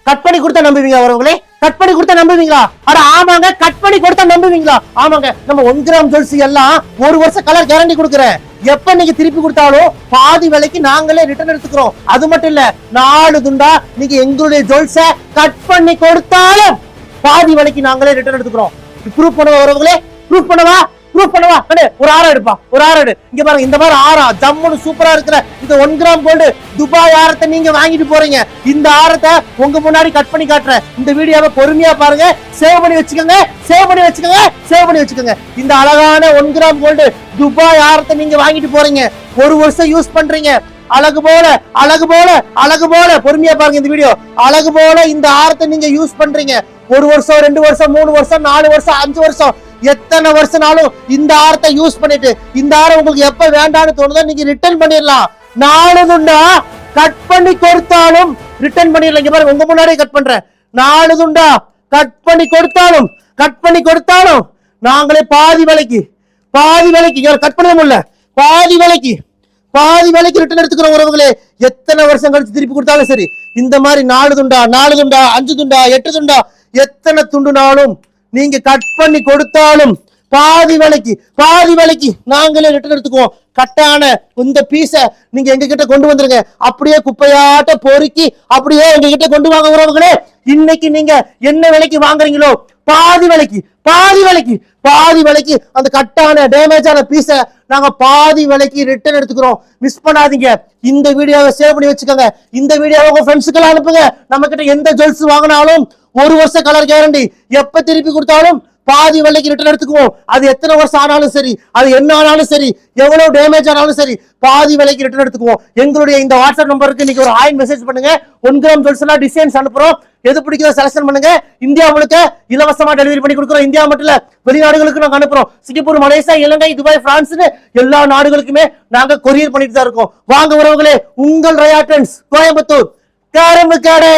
Cut பண்ணி கொடுத்தா நம்புவீங்களா உறவுகளே? கட் பண்ணி கொடுத்தா நம்புவீங்களா? அட ஆமாங்க, கட் பண்ணி கொடுத்தா நம்புவீங்களா? ஆமாங்க, நம்ம 1 கிராம் ஜுவல்ஸ் எல்லாம் 1 வருஷம் கலர் கேரண்டி கொடுக்குறேன். எப்ப நீங்க திருப்பி கொடுத்தாலும் பாதி விலைக்கு நாங்களே ரிட்டர்ன் எடுத்துக்கிறோம். அது மட்டும் இல்ல, 4 துண்டா நீங்க எங்களுடைய ஜுவல்ஸ கட் பண்ணி கொடுத்தாலும் பாதி விலைக்கு நாங்களே ரிட்டர்ன் எடுத்துக்கிறோம். ப்ரூஃப் பண்ணுவா உறவுகளே? ப்ரூஃப் பண்ணவா? ப்ரூஃப் பண்ணவா? ஒரு ஆரம் எடுப்பா, ஒரு ஆரம் எடு. இங்க பாருங்க, இந்த மாதிரி ஆரம் ஜம்முன்னு சூப்பரா இருக்கிற இந்த 1 கிராம் கோல்டு துபாய் ஆரத்தை நீங்க வாங்கிட்டு போறீங்க. இந்த ஆரத்தை உங்க முன்னாடி கட் பண்ணி காட்டுறேன். இந்த வீடியோவை பொறுமையா பாருங்க, சேவ் பண்ணி வச்சுக்கோங்க, சேவ் பண்ணி வச்சுக்கோங்க, சேவ் பண்ணி வச்சுக்கோங்க. இந்த அழகான 1 கிராம் கோல்டு துபாய் ஆரத்தை நீங்க வாங்கிட்டு போறீங்க. 1 வருஷம் யூஸ் பண்றீங்க. அழகு போல அழகு போல அழகு போல, பொறுமையா பாருங்க இந்த வீடியோ. அழகு போல இந்த ஆரத்தை நீங்க யூஸ் பண்றீங்க. 1 வருஷம், 2 வருஷம், 3 வருஷம், 4 வருஷம், 5 வருஷம், எத்தனை வருஷம்னாலும் இந்த ஆரத்தை யூஸ் பண்ணிட்டு இந்த ஆரம் உங்களுக்கு எப்ப வேண்டாம்னு தோணுதோ நீங்க ரிட்டர்ன் பண்ணிடலாம். 4 துண்டா கட் பண்ணி கொடுத்தாலும் ரிட்டர்ன் பண்ணிடலாம். இங்க பாருங்க, உங்க முன்னாடியே கட் பண்றேன். 4 துண்டா கட் பண்ணி கொடுத்தாலும் நாங்களே பாதி விலைக்கு கட் பண்ண முடியல, பாதி விலைக்கு ரிட்டர்ன் எடுத்துக்கிறோம் உறவுகளே. எத்தனை வருஷம் கழிச்சு திருப்பி கொடுத்தாலும் சரி, இந்த மாதிரி 4 துண்டா 5 துண்டா 8 துண்டா எத்தனை துண்டுனாலும் நீங்க கட் பண்ணி கொடுத்தாலும் பாதி விலைக்கு நாங்களே ரிட்டர்ன் எடுத்துக்குவோம். கட்டான இந்த பீஸ நீங்க எங்க கிட்ட கொண்டு வந்துருங்க. அப்படியே குப்பையாட்ட பொறுக்கி அப்படியே எங்க கிட்ட கொண்டு வாங்க உறவுகளே. இன்னைக்கு நீங்க என்ன விலைக்கு வாங்குறீங்களோ பாதி விலைக்கு அந்த கட்டான டேமேஜான பீஸ நாங்க பாதி விலைக்கு ரிட்டர்ன் எடுத்துக்கிறோம். மிஸ் பண்ணாதீங்க. இந்த வீடியோவை சேவ் பண்ணி வச்சுக்கோங்க. இந்த வீடியோவை உங்க ஃப்ரெண்ட்ஸுக்கெல்லாம் அனுப்புங்க. நம்ம கிட்ட எந்த ஜுவல்ஸ் வாங்கினாலும் 1 வருஷம் கலர் கேரண்டி. எப்ப திருப்பி கொடுத்தாலும் பாதி விலைக்கு ரிட்டர்ன் எடுத்துக்குவோம். அது எத்தனை வருஷம் ஆனாலும் சரி, அது என்ன ஆனாலும் சரி, எவ்வளவு டேமேஜ் ஆனாலும் சரி, பாதி விலைக்கு ரிட்டர்ன் எடுத்துக்குவோம். எங்களுடைய இந்த வாட்ஸ்அப் நம்பருக்கு இன்னைக்கு ஒரு ஹாய் மெசேஜ் பண்ணுங்க. 1 கிராம் ஜுவல்ஸ் எல்லாம் டிசைன்ஸ் அனுப்புறோம். எது பிடிக்கிறதோ செலக்ஷன் பண்ணுங்க. இந்தியா முழுக்க இலவசமா டெலிவரி பண்ணி கொடுக்குறோம். இந்தியா மட்டும் இல்ல, வெளிநாடுகளுக்கு நாங்க அனுப்புறோம். சிங்கப்பூர், மலேசியா, இலங்கை, துபாய், பிரான்ஸ் எல்லா நாடுகளுக்குமே நாங்க கொரியர் பண்ணிட்டு தான் இருக்கோம். வாங்க உறவுகளே, உங்கள் ரயா ட்ரெண்ட்ஸ், கோயம்புத்தூர், கரும்பு கடை.